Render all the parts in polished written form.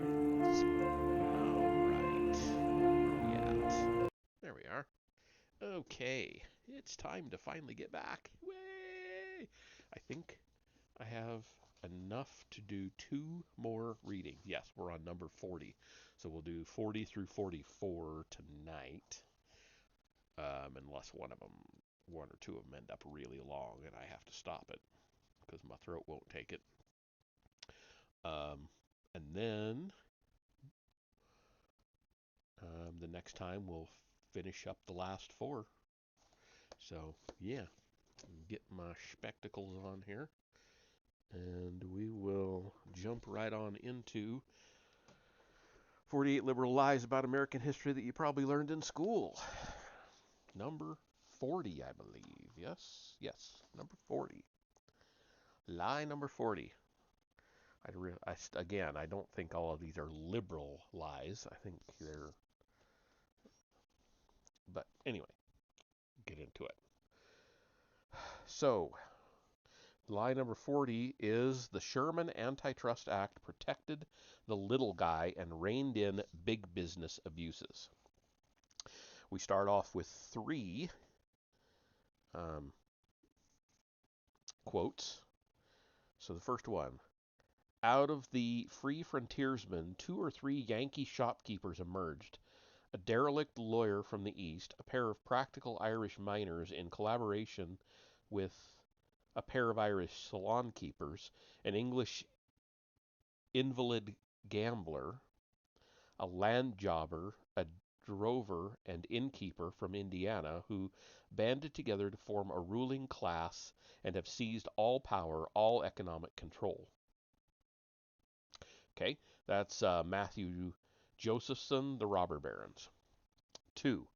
Alright. Where we at? There we are. Okay. It's time to finally get back. Way! I think I have enough to do two more readings. Yes, we're on number 40. So we'll do 40 through 44 tonight. Unless one or two of them end up really long and I have to stop it because my throat won't take it. And then the next time we'll finish up the last four. So, yeah, get my spectacles on here and we will jump right on into 48 Liberal Lies About American History That You Probably Learned in School. Number 40, I believe. Yes, number 40. Lie number 40. Again, I don't think all of these are liberal lies. I think they're. But anyway, get into it. So, lie number 40 is the Sherman Antitrust Act protected the little guy and reined in big business abuses. We start off with three um, quotes. So the first one: out of the free frontiersmen, two or three Yankee shopkeepers emerged. A derelict lawyer from the East, a pair of practical Irish miners in collaboration with a pair of Irish salon keepers, an English invalid gambler, a land jobber, a drover, and innkeeper from Indiana who banded together to form a ruling class and have seized all power, all economic control. Okay, that's Matthew Josephson, The Robber Barons. 2.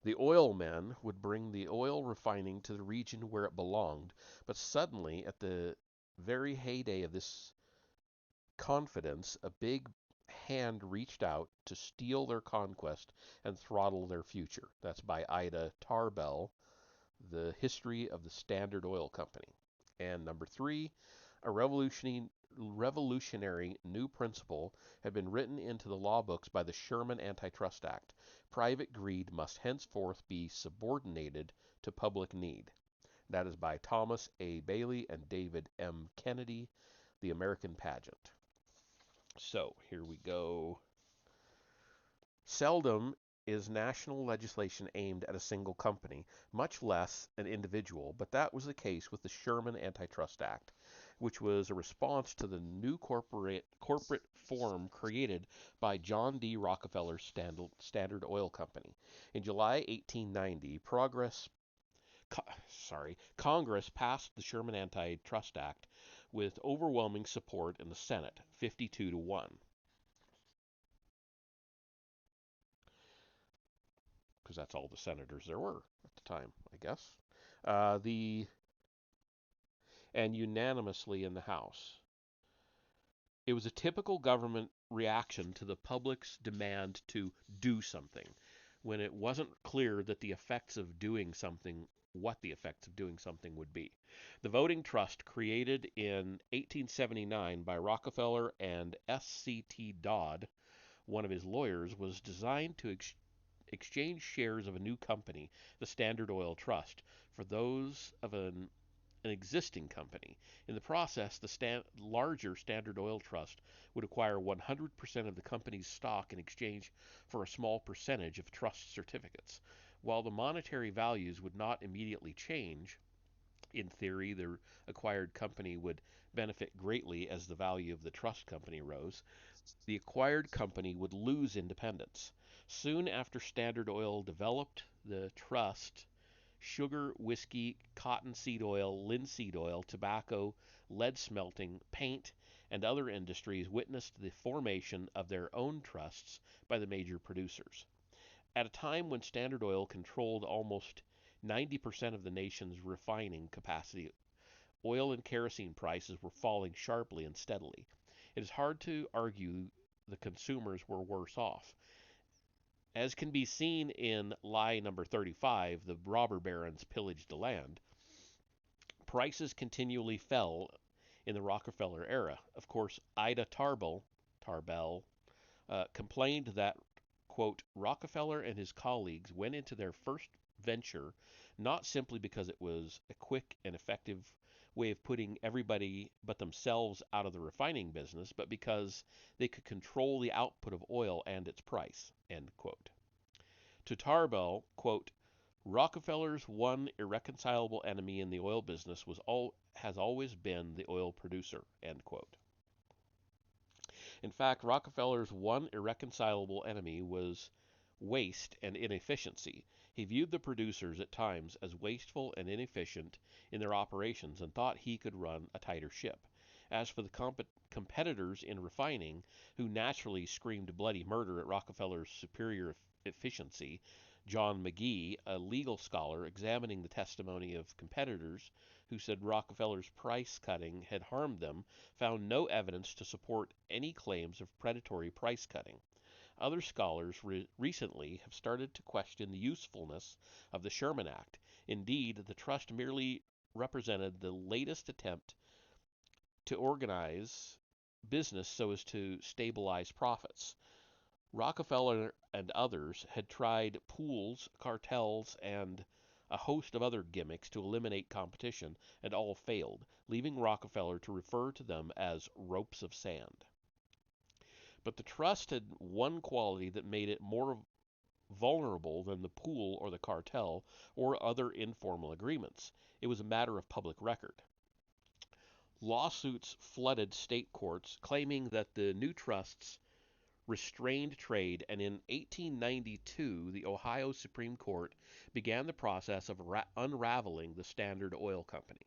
The oil men would bring the oil refining to the region where it belonged, but suddenly, at the very heyday of this confidence, a big hand reached out to steal their conquest and throttle their future. That's by Ida Tarbell, The History of the Standard Oil Company. And number 3, a revolutionary new principle had been written into the law books by the Sherman Antitrust Act. Private greed must henceforth be subordinated to public need. That is by Thomas A. Bailey and David M. Kennedy, The American Pageant. So here we go. Seldom is national legislation aimed at a single company, much less an individual, but that was the case with the Sherman Antitrust Act, which was a response to the new corporate form created by John D. Rockefeller's Standard Oil Company. In July 1890, Congress passed the Sherman Antitrust Act with overwhelming support in the Senate, 52 to 1. Because that's all the senators there were at the time, I guess. The and unanimously in the House. It was a typical government reaction to the public's demand to do something when it wasn't clear that the effects of doing something what the effects of doing something would be. The voting trust created in 1879 by Rockefeller and S.C.T. Dodd, one of his lawyers, was designed to exchange shares of a new company, the Standard Oil Trust, for those of an existing company. In the process, the larger Standard Oil Trust would acquire 100% of the company's stock in exchange for a small percentage of trust certificates. While the monetary values would not immediately change, in theory, the acquired company would benefit greatly as the value of the trust company rose. The acquired company would lose independence. Soon after Standard Oil developed the trust, sugar, whiskey, cottonseed oil, linseed oil, tobacco, lead smelting, paint, and other industries witnessed the formation of their own trusts by the major producers. At a time when Standard Oil controlled almost 90% of the nation's refining capacity, oil and kerosene prices were falling sharply and steadily. It is hard to argue the consumers were worse off. As can be seen in lie number 35, the robber barons pillaged the land, prices continually fell in the Rockefeller era. Of course, Ida Tarbell complained that, quote, Rockefeller and his colleagues went into their first venture not simply because it was a quick and effective way of putting everybody but themselves out of the refining business, but because they could control the output of oil and its price, end quote. To Tarbell, quote, Rockefeller's one irreconcilable enemy in the oil business has always been the oil producer, end quote. In fact, Rockefeller's one irreconcilable enemy was waste and inefficiency. He viewed the producers at times as wasteful and inefficient in their operations and thought he could run a tighter ship. As for the competitors in refining, who naturally screamed bloody murder at Rockefeller's superior efficiency, John McGee, a legal scholar examining the testimony of competitors who said Rockefeller's price cutting had harmed them, found no evidence to support any claims of predatory price cutting. Other scholars recently have started to question the usefulness of the Sherman Act. Indeed, the trust merely represented the latest attempt to organize business so as to stabilize profits. Rockefeller and others had tried pools, cartels, and a host of other gimmicks to eliminate competition, and all failed, leaving Rockefeller to refer to them as ropes of sand. But the trust had one quality that made it more vulnerable than the pool or the cartel or other informal agreements. It was a matter of public record. Lawsuits flooded state courts claiming that the new trusts restrained trade, and in 1892 the Ohio Supreme Court began the process of unraveling the Standard Oil Company.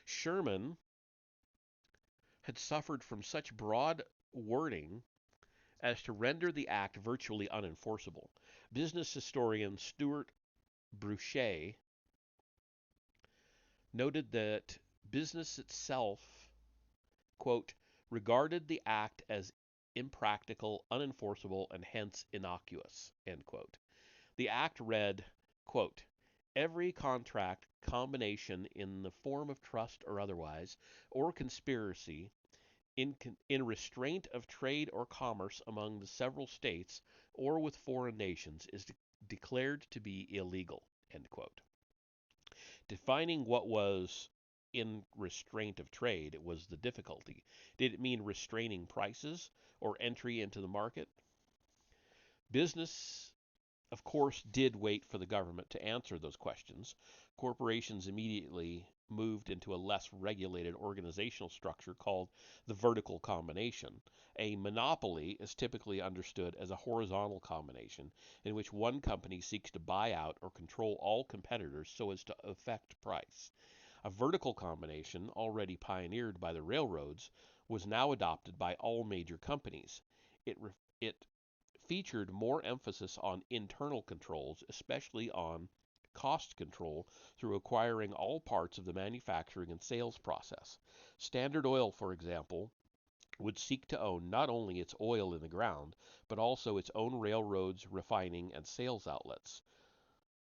Sherman had suffered from such broad wording as to render the act virtually unenforceable. Business historian Stuart Bruchet noted that business itself, quote, regarded the act as impractical, unenforceable, and hence innocuous, end quote. The act read, quote, every contract, combination in the form of trust or otherwise, or conspiracy, in restraint of trade or commerce among the several states or with foreign nations is declared to be illegal, end quote. Defining what was in restraint of trade was the difficulty. Did it mean restraining prices or entry into the market? Business, of course, did wait for the government to answer those questions. Corporations immediately moved into a less regulated organizational structure called the vertical combination. A monopoly is typically understood as a horizontal combination in which one company seeks to buy out or control all competitors so as to affect price. A vertical combination, already pioneered by the railroads, was now adopted by all major companies. It featured more emphasis on internal controls, especially on cost control through acquiring all parts of the manufacturing and sales process. Standard Oil, for example, would seek to own not only its oil in the ground, but also its own railroads, refining, and sales outlets.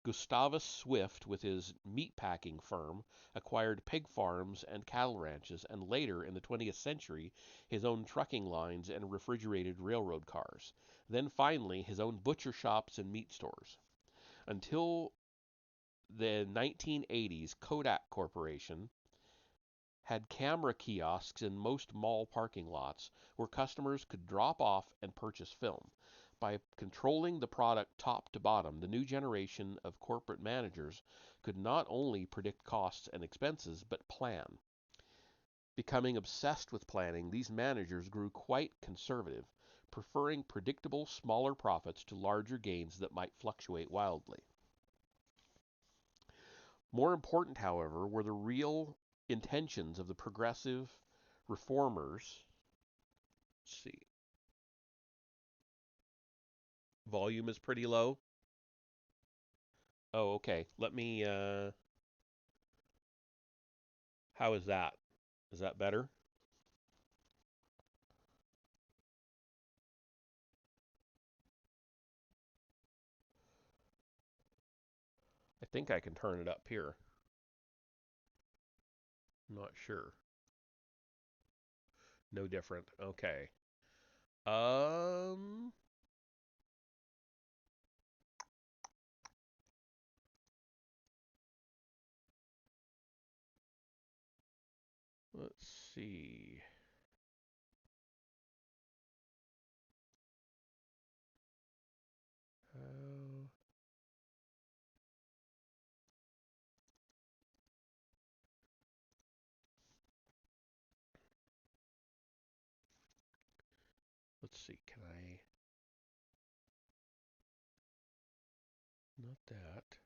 Gustavus Swift, with his meatpacking firm, acquired pig farms and cattle ranches, and later, in the 20th century, his own trucking lines and refrigerated railroad cars. Then finally, his own butcher shops and meat stores. Until the 1980s, Kodak Corporation had camera kiosks in most mall parking lots where customers could drop off and purchase film. By controlling the product top to bottom, the new generation of corporate managers could not only predict costs and expenses, but plan. Becoming obsessed with planning, these managers grew quite conservative, preferring predictable, smaller profits to larger gains that might fluctuate wildly. More important, however, were the real intentions of the progressive reformers. Let's see. Volume is pretty low. Oh, okay. Let me, how is that? Is that better? I think I can turn it up here. I'm not sure. No different. Okay. Um, let's see. Uh, let's see. Can I? Not that.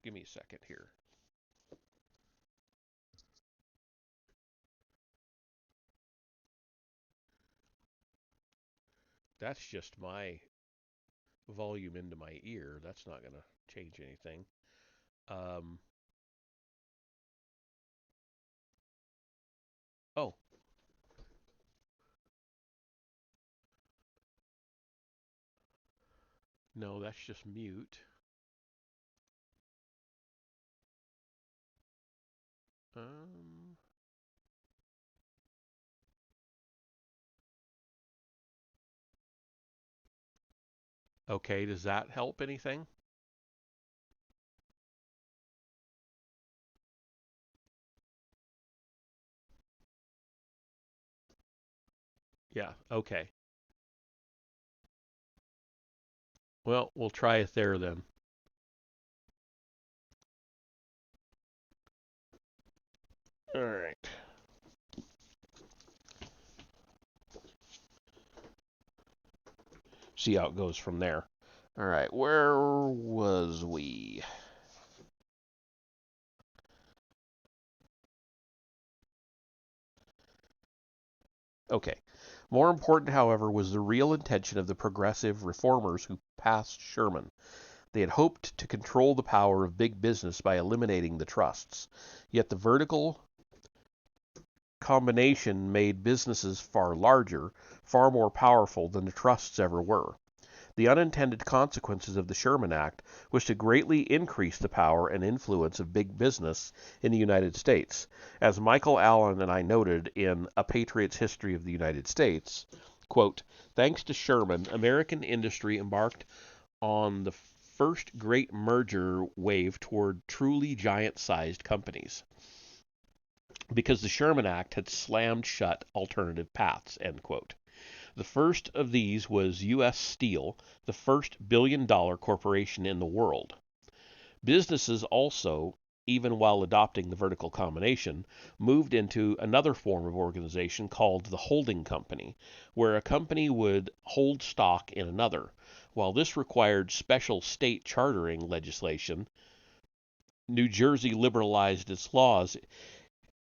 Give me a second here. That's just my volume into my ear. That's not going to change anything. Um, oh, no, that's just mute. Um, okay, does that help anything? Yeah, okay. Well, we'll try it there then. All right. See how it goes from there. All right, where was we? Okay. More important, however, was the real intention of the progressive reformers who passed Sherman. They had hoped to control the power of big business by eliminating the trusts. Yet the vertical combination made businesses far larger, far more powerful than the trusts ever were. The unintended consequences of the Sherman Act was to greatly increase the power and influence of big business in the United States. As Michael Allen and I noted in A Patriot's History of the United States, quote, thanks to Sherman, American industry embarked on the first great merger wave toward truly giant-sized companies, because the Sherman Act had slammed shut alternative paths, end quote. The first of these was U.S. Steel, the first billion-dollar corporation in the world. Businesses also, even while adopting the vertical combination, moved into another form of organization called the holding company, where a company would hold stock in another. While this required special state chartering legislation, New Jersey liberalized its laws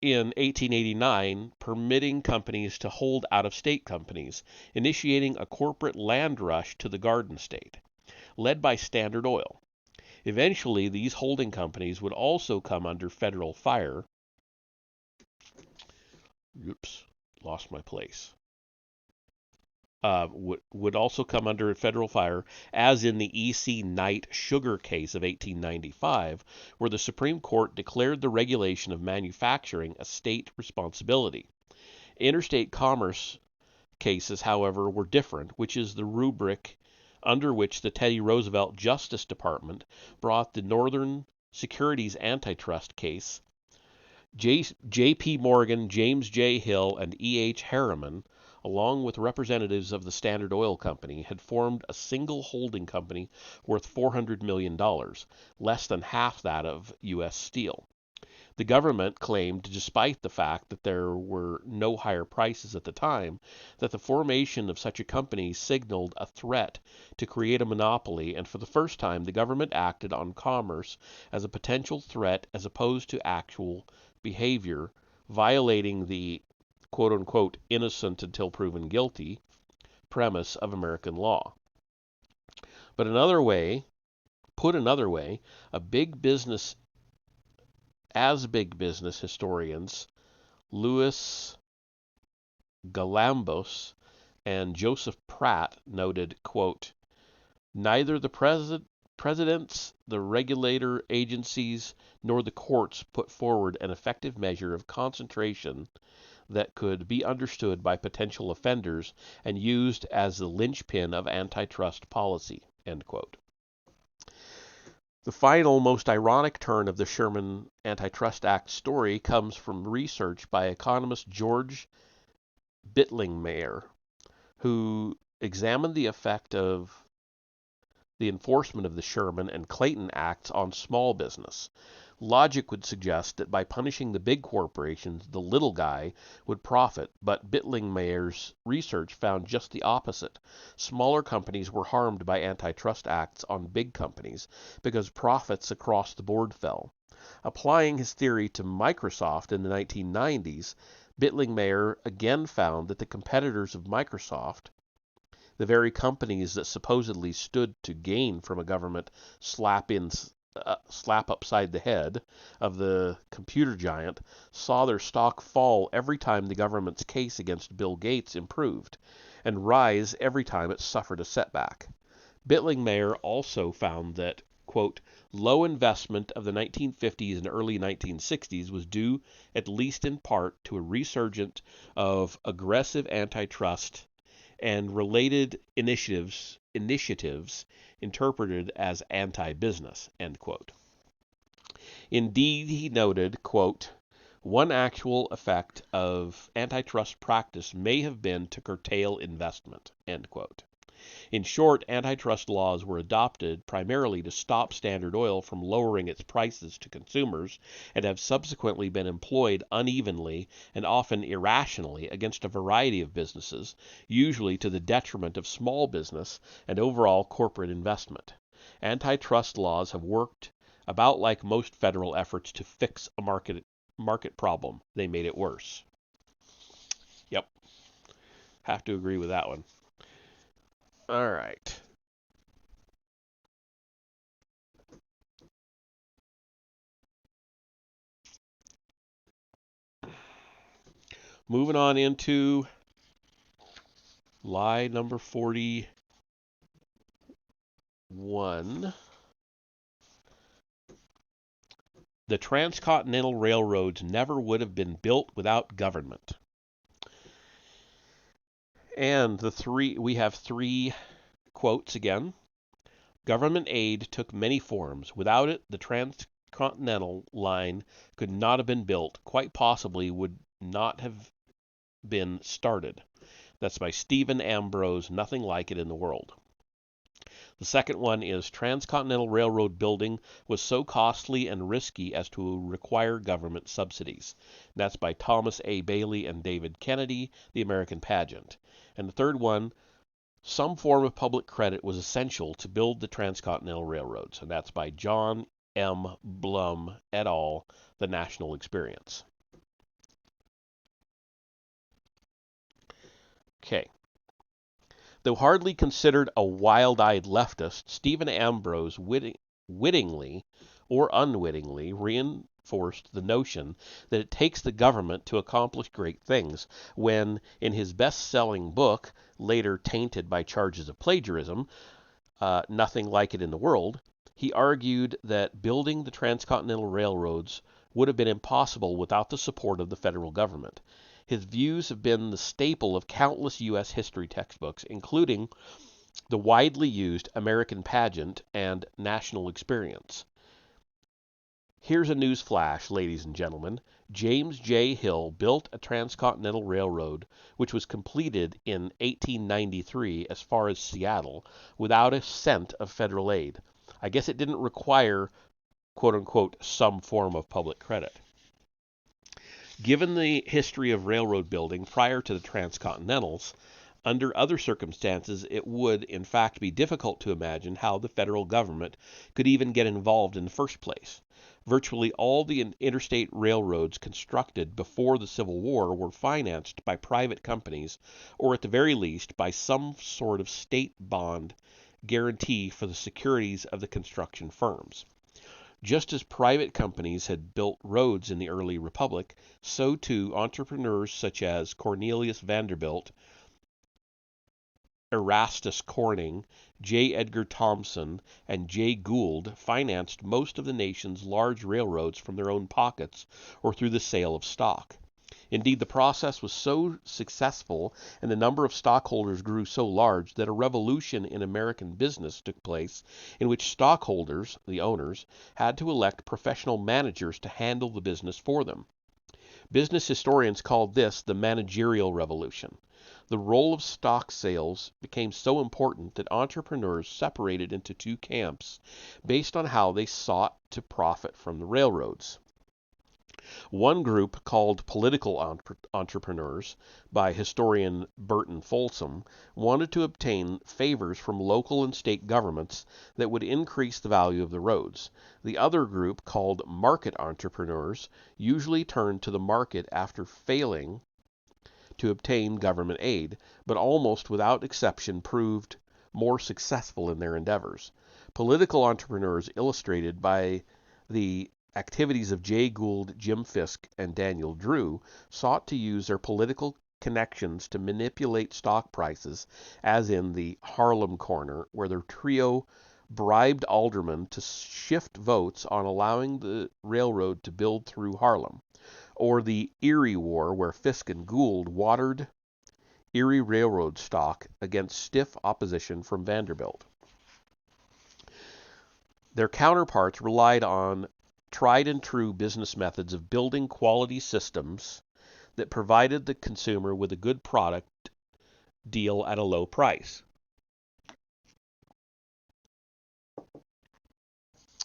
in 1889, permitting companies to hold out-of-state companies, initiating a corporate land rush to the Garden State, led by Standard Oil. Eventually, these holding companies would also come under federal fire. Oops, lost my place. Would also come under federal fire, as in the E.C. Knight sugar case of 1895, where the Supreme Court declared the regulation of manufacturing a state responsibility. Interstate commerce cases, however, were different, which is the rubric under which the Teddy Roosevelt Justice Department brought the Northern Securities Antitrust case. J.P. Morgan, James J. Hill, and E.H. Harriman, along with representatives of the Standard Oil Company, had formed a single holding company worth $400 million, less than half that of U.S. Steel. The government claimed, despite the fact that there were no higher prices at the time, that the formation of such a company signaled a threat to create a monopoly, and for the first time the government acted on commerce as a potential threat as opposed to actual behavior, violating the quote unquote innocent until proven guilty premise of American law. But put another way, a big business big business historians Louis Galambos and Joseph Pratt noted, quote, neither the presidents, the regulator agencies, nor the courts put forward an effective measure of concentration that could be understood by potential offenders and used as the linchpin of antitrust policy." End quote. The final, most ironic turn of the Sherman Antitrust Act story comes from research by economist George Bittlingmayer, who examined the effect of the enforcement of the Sherman and Clayton Acts on small business. Logic would suggest that by punishing the big corporations, the little guy would profit, but Bittlingmayer's research found just the opposite. Smaller companies were harmed by antitrust acts on big companies because profits across the board fell. Applying his theory to Microsoft in the 1990s, Bittlingmayer again found that the competitors of Microsoft, the very companies that supposedly stood to gain from a government slap upside the head of the computer giant, saw their stock fall every time the government's case against Bill Gates improved, and rise every time it suffered a setback. Bittlingmayer also found that, quote, low investment of the 1950s and early 1960s was due, at least in part, to a resurgence of aggressive antitrust and related initiatives interpreted as anti-business, end quote. Indeed, he noted, quote, one actual effect of antitrust practice may have been to curtail investment, end quote. In short, antitrust laws were adopted primarily to stop Standard Oil from lowering its prices to consumers and have subsequently been employed unevenly and often irrationally against a variety of businesses, usually to the detriment of small business and overall corporate investment. Antitrust laws have worked about like most federal efforts to fix a market problem. They made it worse. Yep. Have to agree with that one. All right. Moving on into lie number 41. The transcontinental railroads never would have been built without government. And we have three quotes again. Government aid took many forms. Without it, the transcontinental line could not have been built, quite possibly would not have been started. That's by Stephen Ambrose, Nothing Like It in the World. The second one is transcontinental railroad building was so costly and risky as to require government subsidies. That's by Thomas A. Bailey and David Kennedy, The American Pageant. And the third one, some form of public credit was essential to build the transcontinental railroads. And that's by John M. Blum et al., The National Experience. Okay. Though hardly considered a wild-eyed leftist, Stephen Ambrose wittingly or unwittingly reinforced the notion that it takes the government to accomplish great things when, in his best-selling book, later tainted by charges of plagiarism, Nothing Like It in the World, he argued that building the transcontinental railroads would have been impossible without the support of the federal government. His views have been the staple of countless U.S. history textbooks, including the widely used American Pageant and National Experience. Here's a news flash, ladies and gentlemen. James J. Hill built a transcontinental railroad, which was completed in 1893 as far as Seattle, without a cent of federal aid. I guess it didn't require, quote-unquote, some form of public credit. Given the history of railroad building prior to the transcontinentals, under other circumstances it would, in fact, be difficult to imagine how the federal government could even get involved in the first place. Virtually all the interstate railroads constructed before the Civil War were financed by private companies, or at the very least by some sort of state bond guarantee for the securities of the construction firms. Just as private companies had built roads in the early republic, so too entrepreneurs such as Cornelius Vanderbilt Erastus Corning, J. Edgar Thompson, and Jay Gould financed most of the nation's large railroads from their own pockets or through the sale of stock. Indeed, the process was so successful and the number of stockholders grew so large that a revolution in American business took place in which stockholders, the owners, had to elect professional managers to handle the business for them. Business historians called this the managerial revolution. The role of stock sales became so important that entrepreneurs separated into two camps based on how they sought to profit from the railroads. One group, called political entrepreneurs by historian Burton Folsom, wanted to obtain favors from local and state governments that would increase the value of the roads. The other group, called market entrepreneurs, usually turned to the market after failing to obtain government aid, but almost without exception proved more successful in their endeavors. Political entrepreneurs, illustrated by the activities of Jay Gould, Jim Fisk, and Daniel Drew, sought to use their political connections to manipulate stock prices, as in the Harlem Corner, where the trio bribed aldermen to shift votes on allowing the railroad to build through Harlem, or the Erie War, where Fisk and Gould watered Erie Railroad stock against stiff opposition from Vanderbilt. Their counterparts relied on tried and true business methods of building quality systems that provided the consumer with a good product deal at a low price.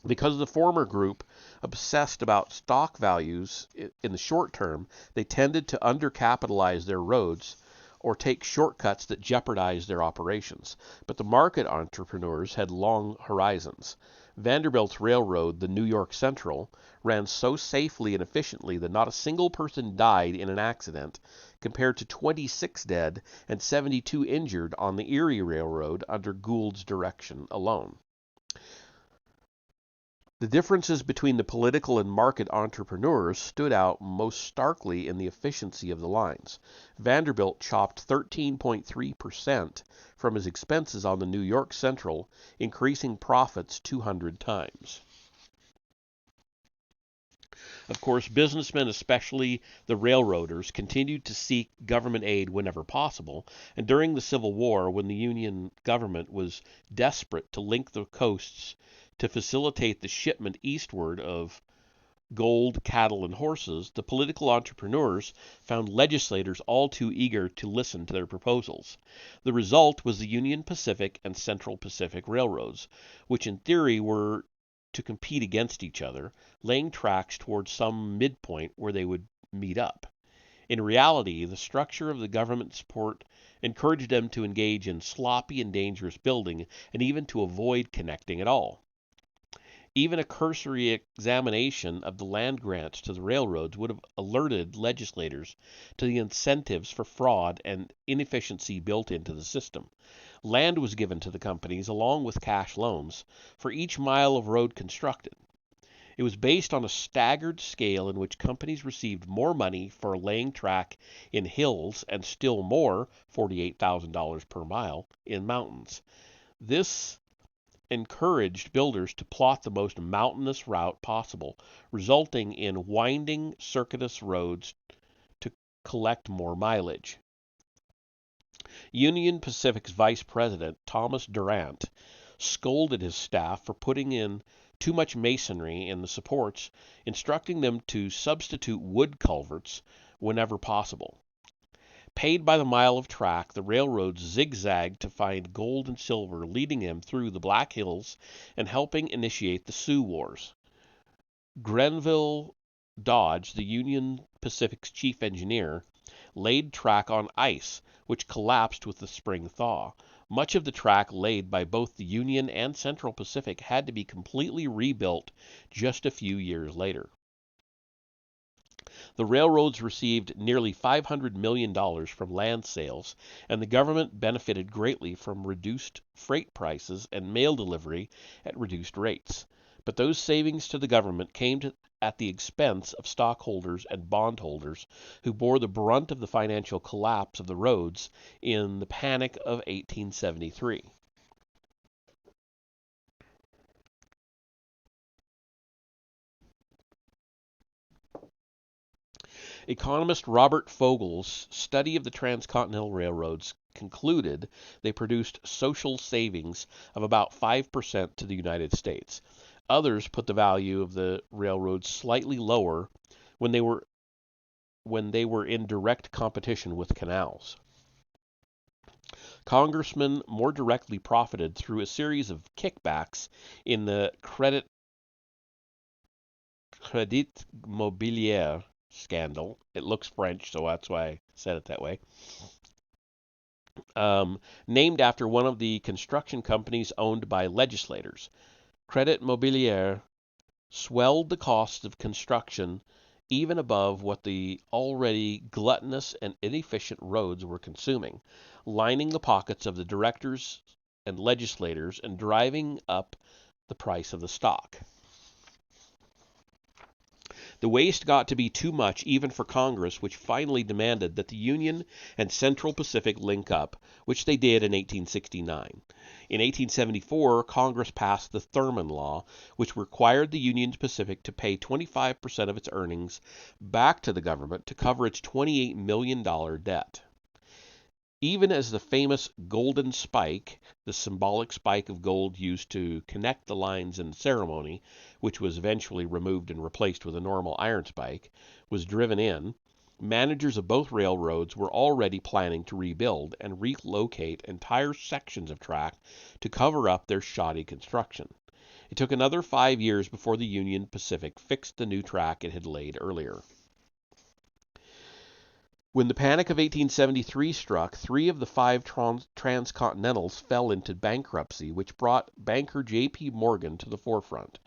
Because the former group obsessed about stock values in the short term, they tended to undercapitalize their roads or take shortcuts that jeopardized their operations. But the market entrepreneurs had long horizons. Vanderbilt's railroad, the New York Central, ran so safely and efficiently that not a single person died in an accident, compared to 26 dead and 72 injured on the Erie Railroad under Gould's direction alone. The differences between the political and market entrepreneurs stood out most starkly in the efficiency of the lines. Vanderbilt chopped 13.3% from his expenses on the New York Central, increasing profits 200 times. Of course, businessmen, especially the railroaders, continued to seek government aid whenever possible, and during the Civil War, when the Union government was desperate to link the coasts to facilitate the shipment eastward of gold, cattle, and horses, the political entrepreneurs found legislators all too eager to listen to their proposals. The result was the Union Pacific and Central Pacific Railroads, which in theory were to compete against each other, laying tracks towards some midpoint where they would meet up. In reality, the structure of the government support encouraged them to engage in sloppy and dangerous building, and even to avoid connecting at all. Even a cursory examination of the land grants to the railroads would have alerted legislators to the incentives for fraud and inefficiency built into the system. Land was given to the companies along with cash loans for each mile of road constructed. It was based on a staggered scale in which companies received more money for laying track in hills and still more, $48,000 per mile, in mountains. This encouraged builders to plot the most mountainous route possible, resulting in winding circuitous roads to collect more mileage. Union Pacific's vice president, Thomas Durant, scolded his staff for putting in too much masonry in the supports, instructing them to substitute wood culverts whenever possible. Paid by the mile of track, the railroads zigzagged to find gold and silver, leading them through the Black Hills and helping initiate the Sioux Wars. Grenville Dodge, the Union Pacific's chief engineer, laid track on ice, which collapsed with the spring thaw. Much of the track laid by both the Union and Central Pacific had to be completely rebuilt just a few years later. The railroads received nearly $500 million from land sales, and the government benefited greatly from reduced freight prices and mail delivery at reduced rates. But those savings to the government came at the expense of stockholders and bondholders who bore the brunt of the financial collapse of the roads in the Panic of 1873. Economist Robert Fogel's study of the transcontinental railroads concluded they produced social savings of about 5% to the United States. Others put the value of the railroads slightly lower when they were in direct competition with canals. Congressmen more directly profited through a series of kickbacks in the Credit Mobilier scandal. It looks French, so that's why I said it that way. Named after one of the construction companies owned by legislators. Credit Mobilier swelled the costs of construction even above what the already gluttonous and inefficient roads were consuming, lining the pockets of the directors and legislators and driving up the price of the stock. The waste got to be too much even for Congress, which finally demanded that the Union and Central Pacific link up, which they did in 1869. In 1874, Congress passed the Thurman Law, which required the Union Pacific to pay 25% of its earnings back to the government to cover its $28 million debt. Even as the famous golden spike, the symbolic spike of gold used to connect the lines in the ceremony, which was eventually removed and replaced with a normal iron spike, was driven in, managers of both railroads were already planning to rebuild and relocate entire sections of track to cover up their shoddy construction. It took another 5 years before the Union Pacific fixed the new track it had laid earlier. When the Panic of 1873 struck, 3 of the 5 transcontinentals fell into bankruptcy, which brought banker J.P. Morgan to the forefront.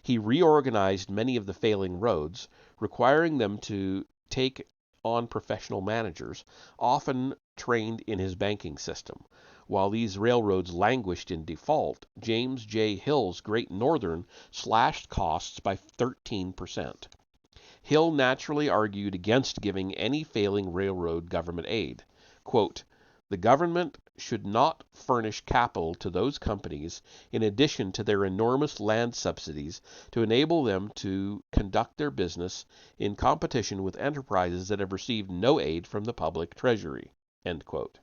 He reorganized many of the failing roads, requiring them to take on professional managers, often trained in his banking system. While these railroads languished in default, James J. Hill's Great Northern slashed costs by 13%. Hill naturally argued against giving any failing railroad government aid. Quote, "The government should not furnish capital to those companies in addition to their enormous land subsidies to enable them to conduct their business in competition with enterprises that have received no aid from the public treasury." End quote.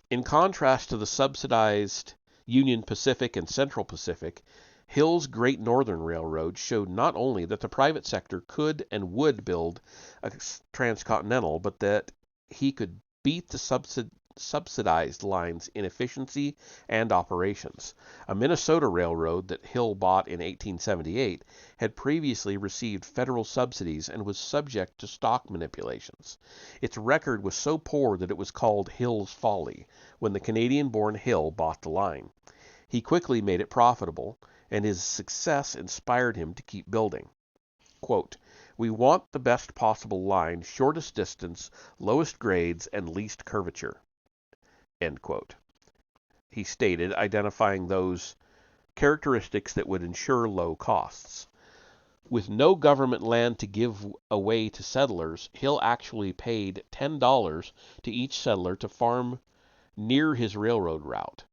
In contrast to the subsidized Union Pacific and Central Pacific, Hill's Great Northern Railroad showed not only that the private sector could and would build a transcontinental, but that he could beat the subsidized lines in efficiency and operations. A Minnesota railroad that Hill bought in 1878 had previously received federal subsidies and was subject to stock manipulations. Its record was so poor that it was called Hill's Folly when the Canadian-born Hill bought the line. He quickly made it profitable, and his success inspired him to keep building. Quote, "We want the best possible line, shortest distance, lowest grades, and least curvature." End quote. He stated, identifying those characteristics that would ensure low costs. With no government land to give away to settlers, Hill actually paid $10 to each settler to farm near his railroad route.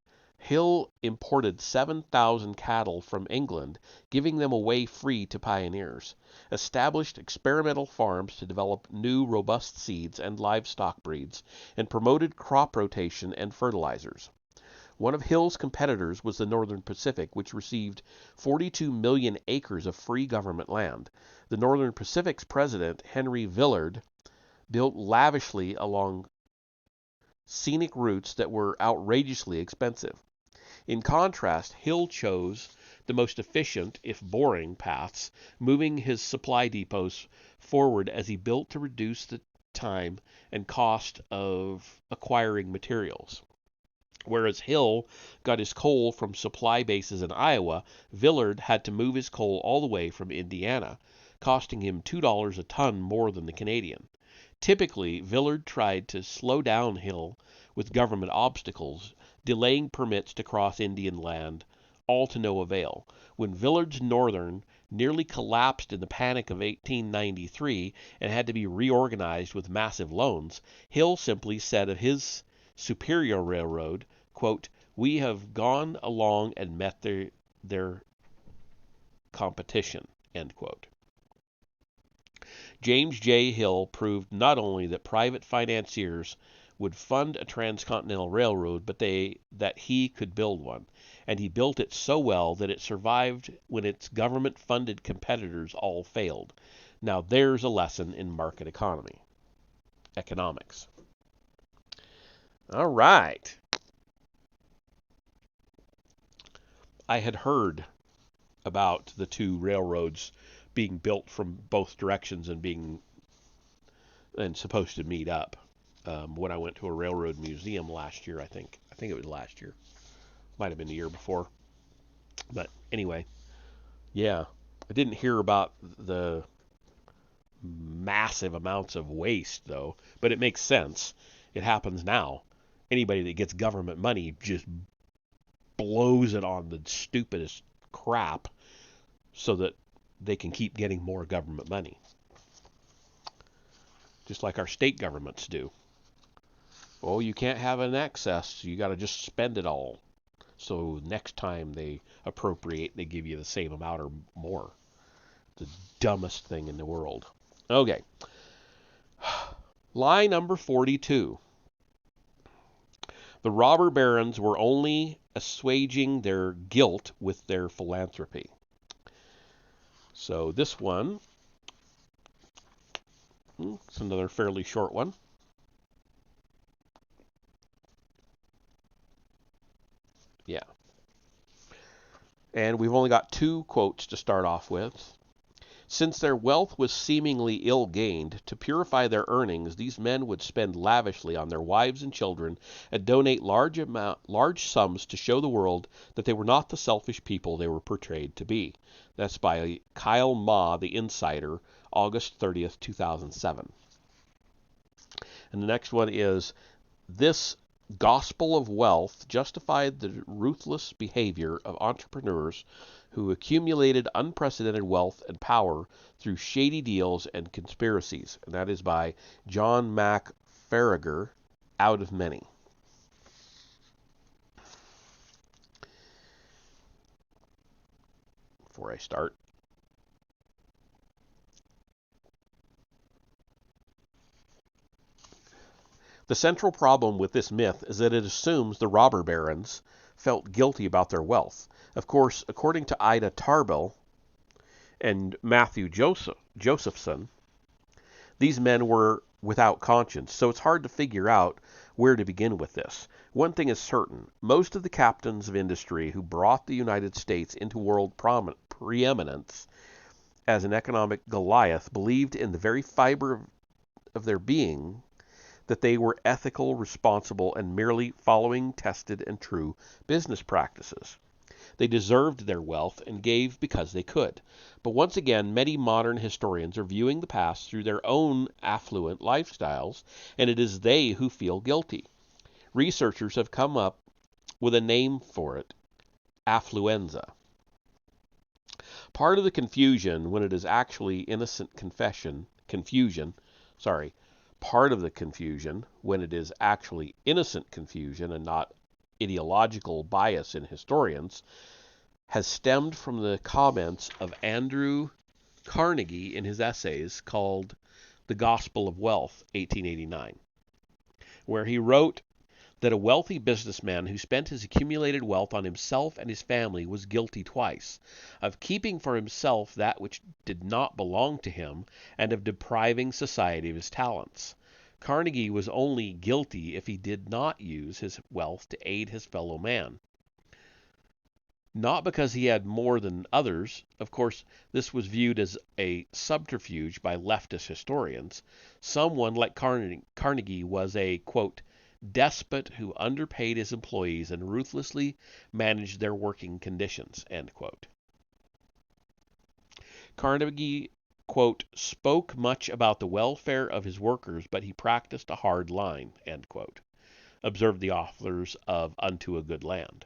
Hill imported 7,000 cattle from England, giving them away free to pioneers, established experimental farms to develop new robust seeds and livestock breeds, and promoted crop rotation and fertilizers. One of Hill's competitors was the Northern Pacific, which received 42 million acres of free government land. The Northern Pacific's president, Henry Villard, built lavishly along scenic routes that were outrageously expensive. In contrast, Hill chose the most efficient, if boring, paths, moving his supply depots forward as he built to reduce the time and cost of acquiring materials. Whereas Hill got his coal from supply bases in Iowa, Villard had to move his coal all the way from Indiana, costing him $2 a ton more than the Canadian. Typically, Villard tried to slow down Hill with government obstacles, delaying permits to cross Indian land, all to no avail. When Village Northern nearly collapsed in the panic of 1893 and had to be reorganized with massive loans, Hill simply said of his superior railroad, quote, "We have gone along and met their competition," end quote. James J. Hill proved not only that private financiers would fund a transcontinental railroad, but that he could build one. And he built it so well that it survived when its government-funded competitors all failed. Now there's a lesson in market economics. All right. I had heard about the two railroads being built from both directions and supposed to meet up. When I went to a railroad museum last year, I think it was last year, might have been the year before. But anyway, yeah, I didn't hear about the massive amounts of waste though, but it makes sense. It happens now. Anybody that gets government money just blows it on the stupidest crap so that they can keep getting more government money. Just like our state governments do. Oh, you can't have an excess. You got to just spend it all. So next time they appropriate, they give you the same amount or more. The dumbest thing in the world. Okay. Lie number 42. The robber barons were only assuaging their guilt with their philanthropy. So this one, it's another fairly short one. Yeah. And we've only got two quotes to start off with. Since their wealth was seemingly ill-gained, to purify their earnings, these men would spend lavishly on their wives and children and donate large sums to show the world that they were not the selfish people they were portrayed to be. That's by Kyle Ma, The Insider, August 30th, 2007. And the next one is, this gospel of wealth justified the ruthless behavior of entrepreneurs who accumulated unprecedented wealth and power through shady deals and conspiracies. And that is by John Mac Faragher, Out of Many. Before I start, the central problem with this myth is that it assumes the robber barons felt guilty about their wealth. Of course, according to Ida Tarbell and Matthew Josephson, these men were without conscience, so it's hard to figure out where to begin with this. One thing is certain. Most of the captains of industry who brought the United States into world preeminence as an economic Goliath believed in the very fiber of their being that they were ethical, responsible, and merely following tested and true business practices. They deserved their wealth and gave because they could. But once again, many modern historians are viewing the past through their own affluent lifestyles, and it is they who feel guilty. Researchers have come up with a name for it: affluenza. Part of the confusion when it is actually part of the confusion when it is actually innocent confusion and not ideological bias in historians has stemmed from the comments of Andrew Carnegie in his essays called The Gospel of Wealth, 1889, where he wrote that a wealthy businessman who spent his accumulated wealth on himself and his family was guilty twice, of keeping for himself that which did not belong to him, and of depriving society of his talents. Carnegie was only guilty if he did not use his wealth to aid his fellow man. Not because he had more than others. Of course, this was viewed as a subterfuge by leftist historians. Someone like Carnegie was a, quote, despot who underpaid his employees and ruthlessly managed their working conditions, end quote. Carnegie, quote, spoke much about the welfare of his workers, but he practiced a hard line, end quote, observed the authors of Unto a Good Land.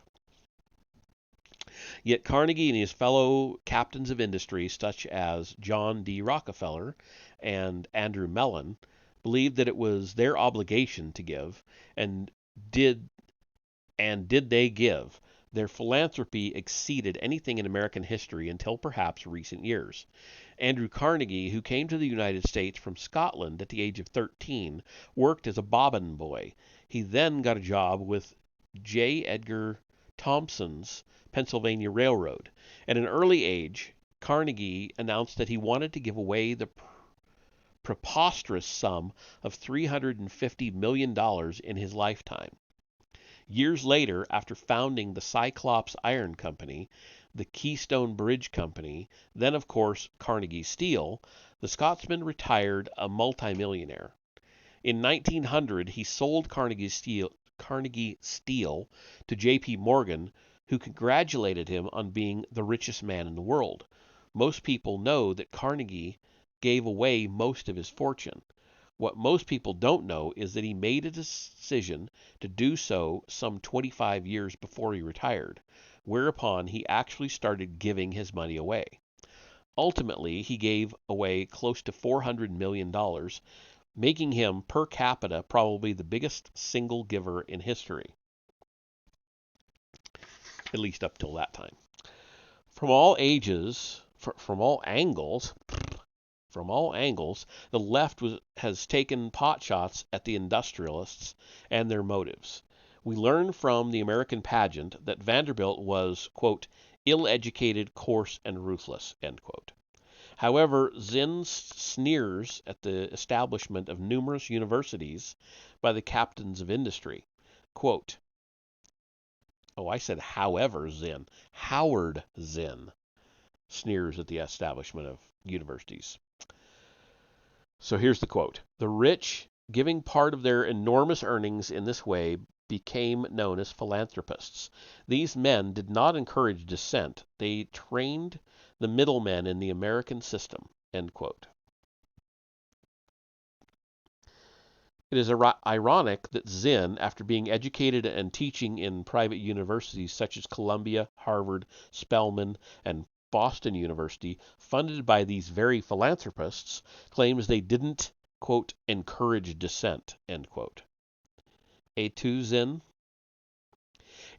Yet Carnegie and his fellow captains of industry, such as John D. Rockefeller and Andrew Mellon, believed that it was their obligation to give, and did did they give. Their philanthropy exceeded anything in American history until perhaps recent years. Andrew Carnegie, who came to the United States from Scotland at the age of 13, worked as a bobbin boy. He then got a job with J. Edgar Thompson's Pennsylvania Railroad. At an early age, Carnegie announced that he wanted to give away the preposterous sum of $350 million in his lifetime. Years later, after founding the Cyclops Iron Company, the Keystone Bridge Company, then of course Carnegie Steel, the Scotsman retired a multimillionaire. In 1900, he sold Carnegie Steel to J.P. Morgan, who congratulated him on being the richest man in the world. Most people know that Carnegie gave away most of his fortune. What most people don't know is that he made a decision to do so some 25 years before he retired, whereupon he actually started giving his money away. Ultimately, he gave away close to $400 million, making him per capita probably the biggest single giver in history, at least up till that time. From all ages, from all angles, the left has taken potshots at the industrialists and their motives. We learn from the American pageant that Vanderbilt was, quote, ill-educated, coarse, and ruthless, end quote. However, Zinn sneers at the establishment of numerous universities by the captains of industry. Quote, however, Zinn. Howard Zinn sneers at the establishment of universities. So here's the quote. The rich, giving part of their enormous earnings in this way, became known as philanthropists. These men did not encourage dissent. They trained the middlemen in the American system. End quote. It is ironic that Zinn, after being educated and teaching in private universities such as Columbia, Harvard, Spelman, and Boston University, funded by these very philanthropists, claims they didn't, quote, encourage dissent, end quote. Et tu, Zinn?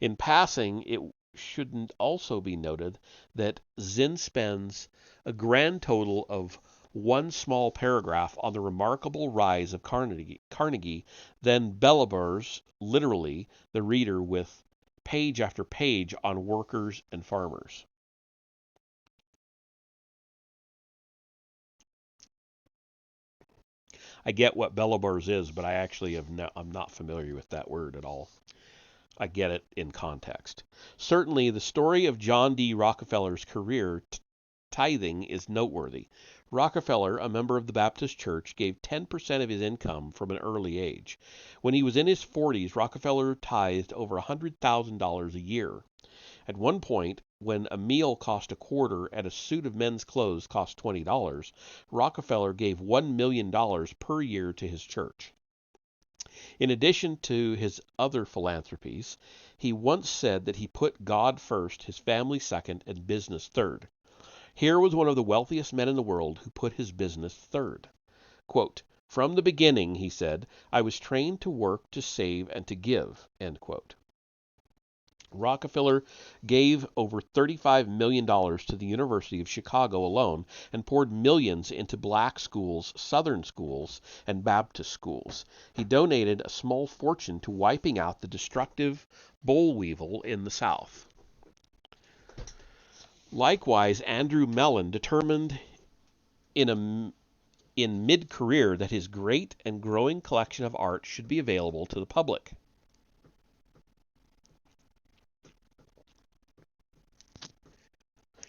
In passing, it shouldn't also be noted that Zinn spends a grand total of one small paragraph on the remarkable rise of Carnegie, then bellabers, literally, the reader with page after page on workers and farmers. I get what bellabers is, but I'm not familiar with that word at all. I get it in context. Certainly, the story of John D. Rockefeller's career tithing is noteworthy. Rockefeller, a member of the Baptist Church, gave 10% of his income from an early age. When he was in his 40s, Rockefeller tithed over $100,000 a year. At one point, when a meal cost a quarter and a suit of men's clothes cost $20, Rockefeller gave $1 million per year to his church. In addition to his other philanthropies, he once said that he put God first, his family second, and business third. Here was one of the wealthiest men in the world who put his business third. Quote, from the beginning, he said, I was trained to work, to save, and to give, end quote. Rockefeller gave over $35 million to the University of Chicago alone and poured millions into black schools, Southern schools, and Baptist schools. He donated a small fortune to wiping out the destructive boll weevil in the South. Likewise, Andrew Mellon determined in mid-career that his great and growing collection of art should be available to the public.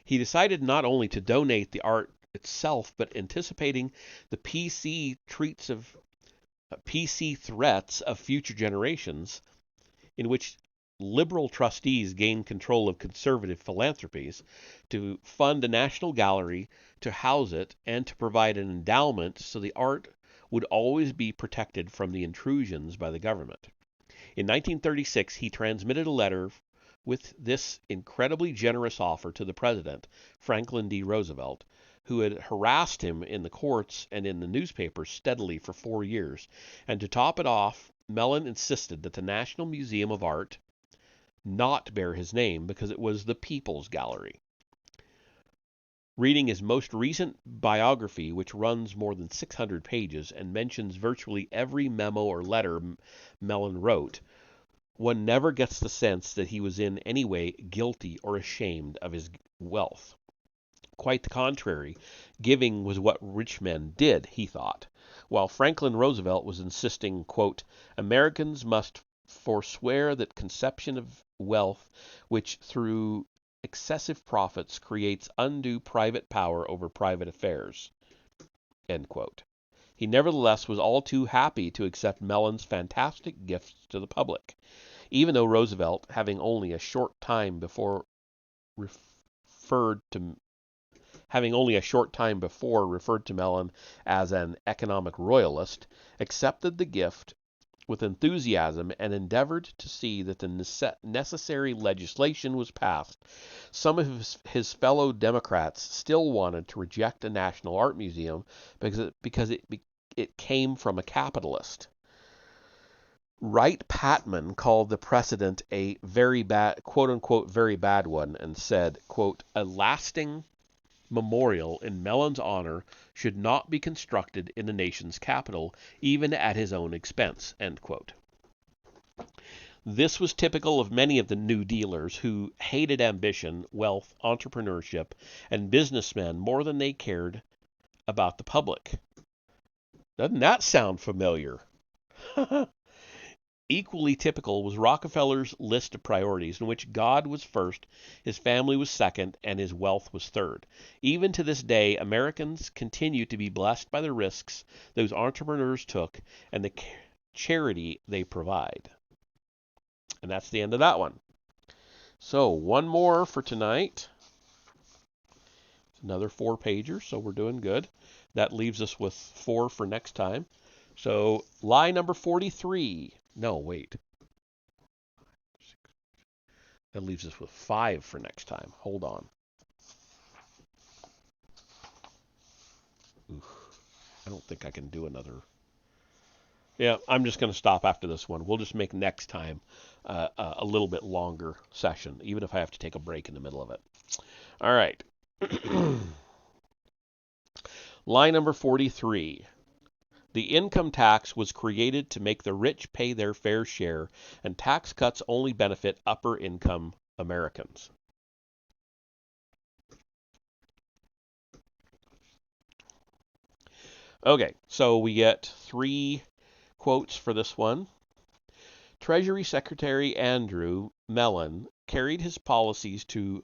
He decided not only to donate the art itself, but anticipating the PC threats of future generations, in which liberal trustees gained control of conservative philanthropies, to fund a national gallery, to house it, and to provide an endowment so the art would always be protected from the intrusions by the government. In 1936, he transmitted a letter with this incredibly generous offer to the president, Franklin D. Roosevelt, who had harassed him in the courts and in the newspapers steadily for 4 years. And to top it off, Mellon insisted that the National Museum of Art not bear his name because it was the People's Gallery. Reading his most recent biography, which runs more than 600 pages and mentions virtually every memo or letter Mellon wrote, one never gets the sense that he was in any way guilty or ashamed of his wealth. Quite the contrary, giving was what rich men did, he thought, while Franklin Roosevelt was insisting, quote, Americans must forswear that conception of wealth which through excessive profits creates undue private power over private affairs, end quote. He nevertheless was all too happy to accept Mellon's fantastic gifts to the public, even though Roosevelt, having only a short time before referred to Mellon as an economic royalist, accepted the gift with enthusiasm and endeavored to see that the necessary legislation was passed. Some of his fellow Democrats still wanted to reject a national art museum because it came from a capitalist. Wright Patman called the precedent a very bad, quote-unquote, very bad one, and said, quote, a lasting memorial in Mellon's honor should not be constructed in the nation's capital, even at his own expense, end quote. This was typical of many of the New Dealers who hated ambition, wealth, entrepreneurship, and businessmen more than they cared about the public. Doesn't that sound familiar? Equally typical was Rockefeller's list of priorities, in which God was first, his family was second, and his wealth was third. Even to this day, Americans continue to be blessed by the risks those entrepreneurs took and the charity they provide. And that's the end of that one. So, one more for tonight. Another 4-pager, so we're doing good. That leaves us with 4 for next time. So, lie number 43. No, wait. That leaves us with 5 for next time. Hold on. Oof. I don't think I can do another. Yeah, I'm just going to stop after this one. We'll just make next time a little bit longer session, even if I have to take a break in the middle of it. All right. Lie number 43. The income tax was created to make the rich pay their fair share, and tax cuts only benefit upper income Americans. Okay, so we get 3 quotes for this one. Treasury Secretary Andrew Mellon carried his policies to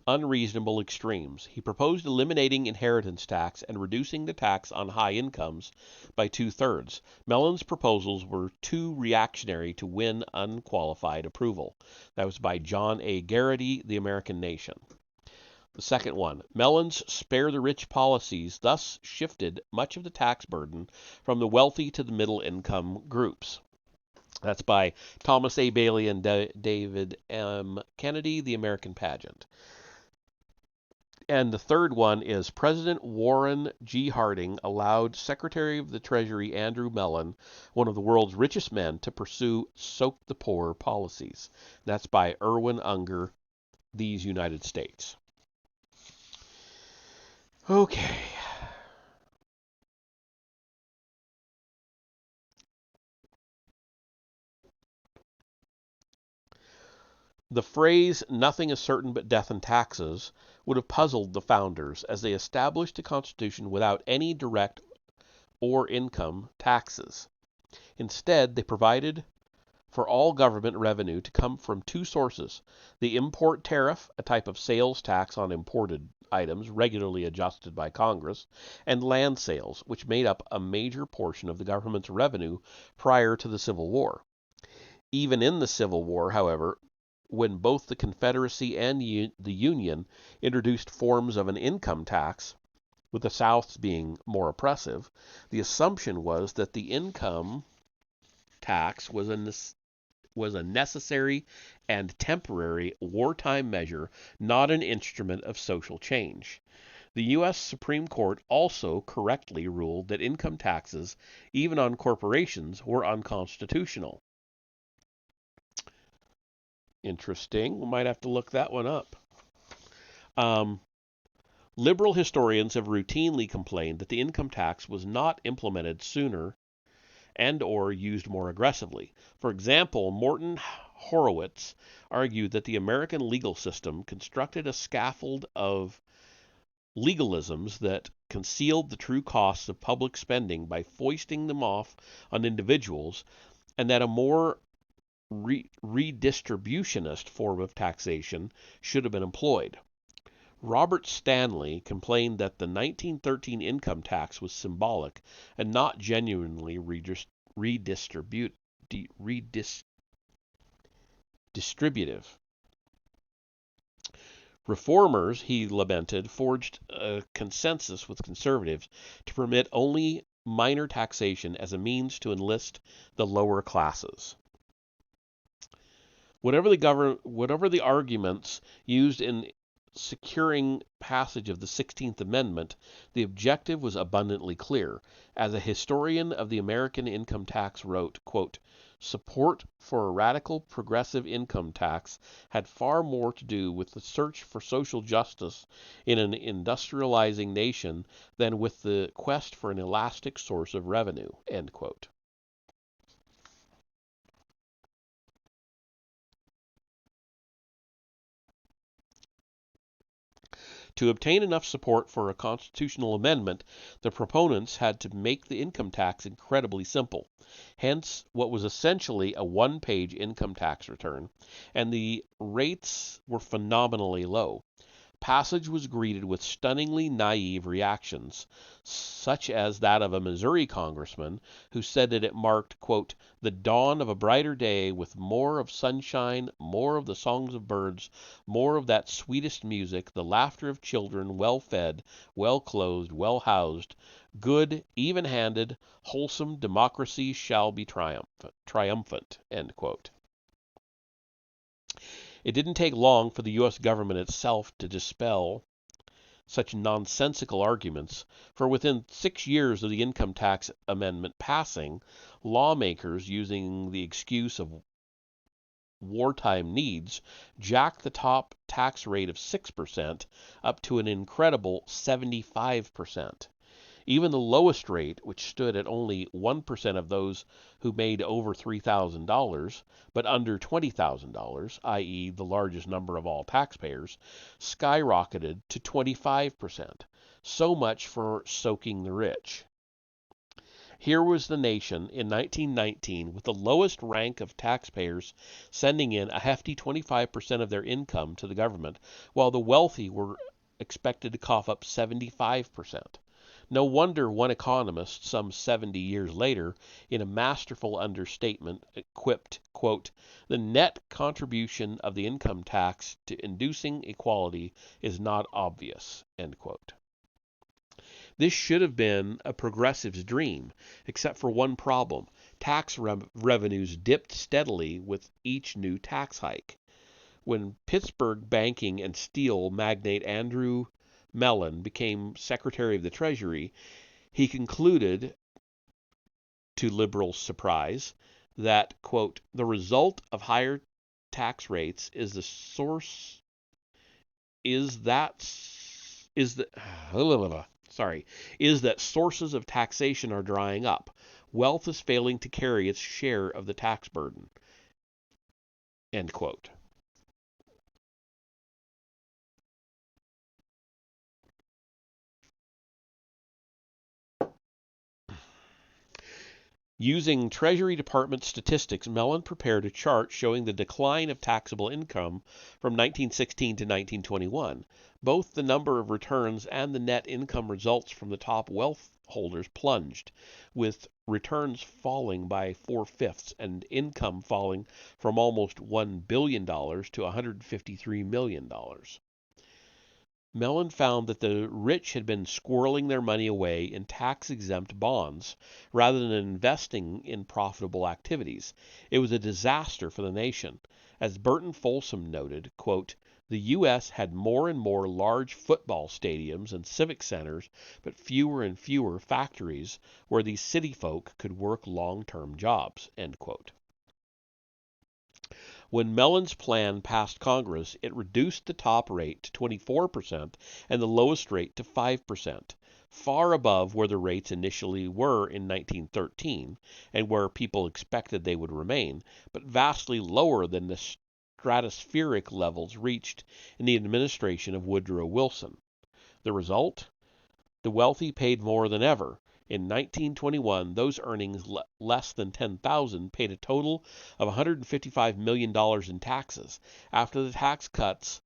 unreasonable extremes. He proposed eliminating inheritance tax and reducing the tax on high incomes by 2/3. Mellon's proposals were too reactionary to win unqualified approval. That was by John A. Garrity, The American Nation. The second one, Mellon's spare the rich policies thus shifted much of the tax burden from the wealthy to the middle income groups. That's by Thomas A. Bailey and David M. Kennedy, The American Pageant. And the third one is President Warren G. Harding allowed Secretary of the Treasury Andrew Mellon, one of the world's richest men, to pursue soak the poor policies. That's by Irwin Unger, These United States. Okay. The phrase, nothing is certain but death and taxes, would have puzzled the founders, as they established a constitution without any direct or income taxes. Instead, they provided for all government revenue to come from 2 sources: the import tariff, a type of sales tax on imported items regularly adjusted by Congress, and land sales, which made up a major portion of the government's revenue prior to the Civil War. Even in the Civil War, however, when both the Confederacy and the Union introduced forms of an income tax, with the South's being more oppressive, the assumption was that the income tax was was a necessary and temporary wartime measure, not an instrument of social change. The U.S. Supreme Court also correctly ruled that income taxes, even on corporations, were unconstitutional. Interesting. We might have to look that one up. Um, Liberal historians have routinely complained that the income tax was not implemented sooner and or used more aggressively. For example, Morton Horowitz argued that the American legal system constructed a scaffold of legalisms that concealed the true costs of public spending by foisting them off on individuals, and that a more redistributionist form of taxation should have been employed. Robert Stanley complained that the 1913 income tax was symbolic and not genuinely redistributive. Reformers, he lamented, forged a consensus with conservatives to permit only minor taxation as a means to enlist the lower classes. Whatever the arguments used in securing passage of the 16th Amendment, the objective was abundantly clear. As a historian of the American income tax wrote, quote, "Support for a radical progressive income tax had far more to do with the search for social justice in an industrializing nation than with the quest for an elastic source of revenue." End quote. To obtain enough support for a constitutional amendment, the proponents had to make the income tax incredibly simple. Hence, what was essentially a one-page income tax return, and the rates were phenomenally low. Passage was greeted with stunningly naive reactions, such as that of a Missouri congressman who said that it marked, quote, "the dawn of a brighter day with more of sunshine, more of the songs of birds, more of that sweetest music, the laughter of children, well fed, well clothed, well housed, good, even-handed, wholesome democracy shall be triumphant." End quote. It didn't take long for the U.S. government itself to dispel such nonsensical arguments, for within 6 years of the income tax amendment passing, lawmakers, using the excuse of wartime needs, jacked the top tax rate of 6% up to an incredible 75%. Even the lowest rate, which stood at only 1% of those who made over $3,000, but under $20,000, i.e., the largest number of all taxpayers, skyrocketed to 25%. So much for soaking the rich. Here was the nation in 1919 with the lowest rank of taxpayers sending in a hefty 25% of their income to the government, while the wealthy were expected to cough up 75%. No wonder one economist, some 70 years later, in a masterful understatement, quipped, quote, "The net contribution of the income tax to inducing equality is not obvious." End quote. This should have been a progressive's dream, except for one problem. Tax revenues dipped steadily with each new tax hike. When Pittsburgh banking and steel magnate Andrew Mellon became Secretary of the Treasury, he concluded, to liberals' surprise, that, quote, "the result of higher tax rates is the source is that is the is that sources of taxation are drying up. Wealth is failing to carry its share of the tax burden." End quote. Using Treasury Department statistics, Mellon prepared a chart showing the decline of taxable income from 1916 to 1921. Both the number of returns and the net income results from the top wealth holders plunged, with returns falling by 4/5 and income falling from almost $1 billion to $153 million. Mellon found that the rich had been squirreling their money away in tax-exempt bonds rather than investing in profitable activities. It was a disaster for the nation. As Burton Folsom noted, quote, "The U.S. had more and more large football stadiums and civic centers, but fewer and fewer factories where these city folk could work long-term jobs." End quote. When Mellon's plan passed Congress, it reduced the top rate to 24% and the lowest rate to 5%, far above where the rates initially were in 1913 and where people expected they would remain, but vastly lower than the stratospheric levels reached in the administration of Woodrow Wilson. The result? The wealthy paid more than ever. In 1921, those earnings less than $10,000 paid a total of $155 million in taxes. After the tax cuts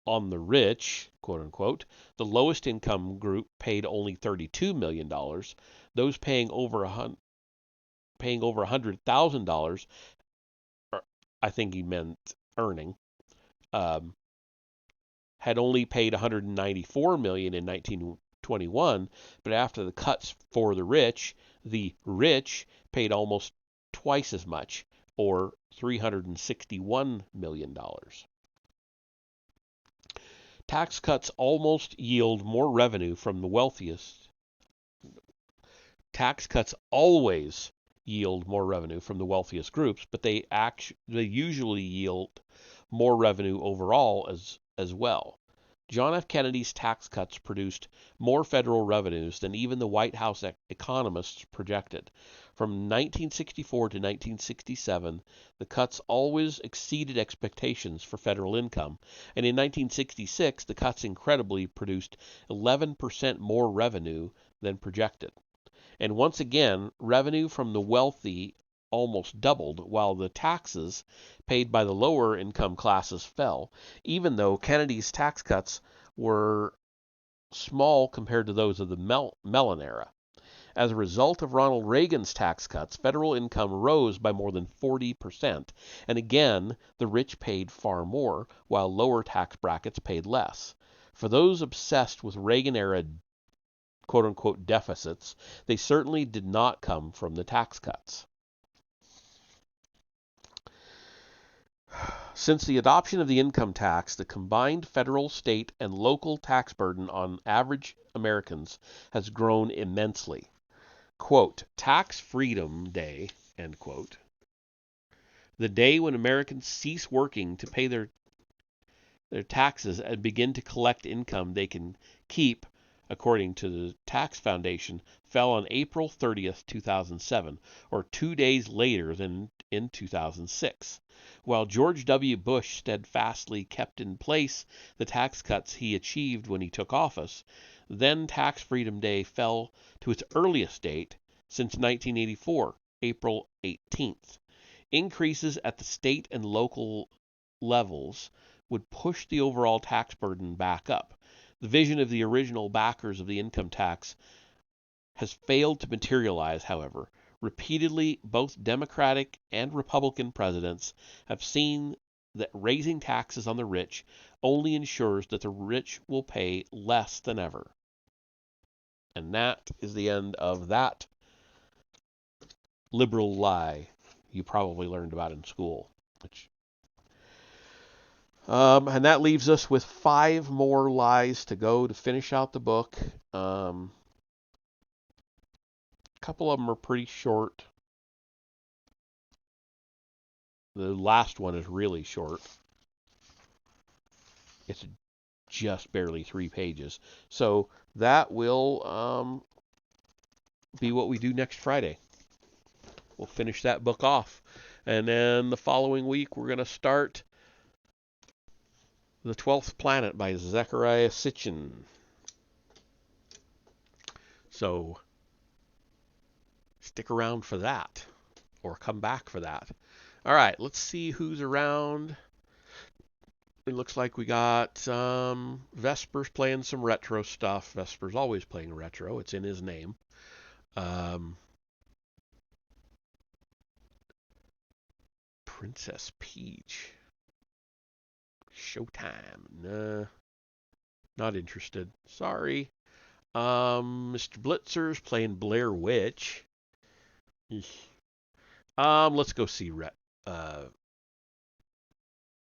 on the rich, quote unquote, the lowest income group paid only $32 million. Those paying over $100,000, I think he meant earning, had only paid $194 million in 1921, but after the cuts for the rich paid almost twice as much, or $361 million. Tax cuts almost yield more revenue from the wealthiest. Tax cuts always yield more revenue from the wealthiest groups, but they usually yield more revenue overall as well. John F. Kennedy's tax cuts produced more federal revenues than even the White House economists projected. From 1964 to 1967, the cuts always exceeded expectations for federal income, and in 1966, the cuts incredibly produced 11% more revenue than projected. And once again, revenue from the wealthy almost doubled, while the taxes paid by the lower income classes fell, even though Kennedy's tax cuts were small compared to those of the Mellon era. As a result of Ronald Reagan's tax cuts, federal income rose by more than 40%, and again, the rich paid far more, while lower tax brackets paid less. For those obsessed with Reagan-era quote-unquote deficits, they certainly did not come from the tax cuts. Since the adoption of the income tax, the combined federal, state, and local tax burden on average Americans has grown immensely. Quote, "Tax Freedom Day," end quote, the day when Americans cease working to pay their taxes and begin to collect income they can keep, according to the Tax Foundation, fell on April 30th, 2007, or 2 days later than in 2006. While George W. Bush steadfastly kept in place the tax cuts he achieved when he took office, then Tax Freedom Day fell to its earliest date since 1984, April 18th. Increases at the state and local levels would push the overall tax burden back up. The vision of the original backers of the income tax has failed to materialize, however. Repeatedly, both Democratic and Republican presidents have seen that raising taxes on the rich only ensures that the rich will pay less than ever. And that is the end of that liberal lie you probably learned about in school. And that leaves us with 5 more lies to go to finish out the book. A couple of them are pretty short. The last one is really short. It's just barely 3 pages. So that will be what we do next Friday. We'll finish that book off. And then the following week, we're going to start The 12th Planet by Zecharia Sitchin. So stick around for that, or come back for that. All right, let's see who's around. It looks like we got Vesper's playing some retro stuff. Vesper's always playing retro. It's in his name. Princess Peach. Showtime. Nah. Not interested. Sorry. Mr. Blitzer's playing Blair Witch. Let's go see uh,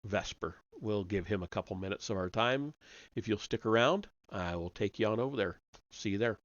Vesper. We'll give him a couple minutes of our time. If you'll stick around, I will take you on over there. See you there.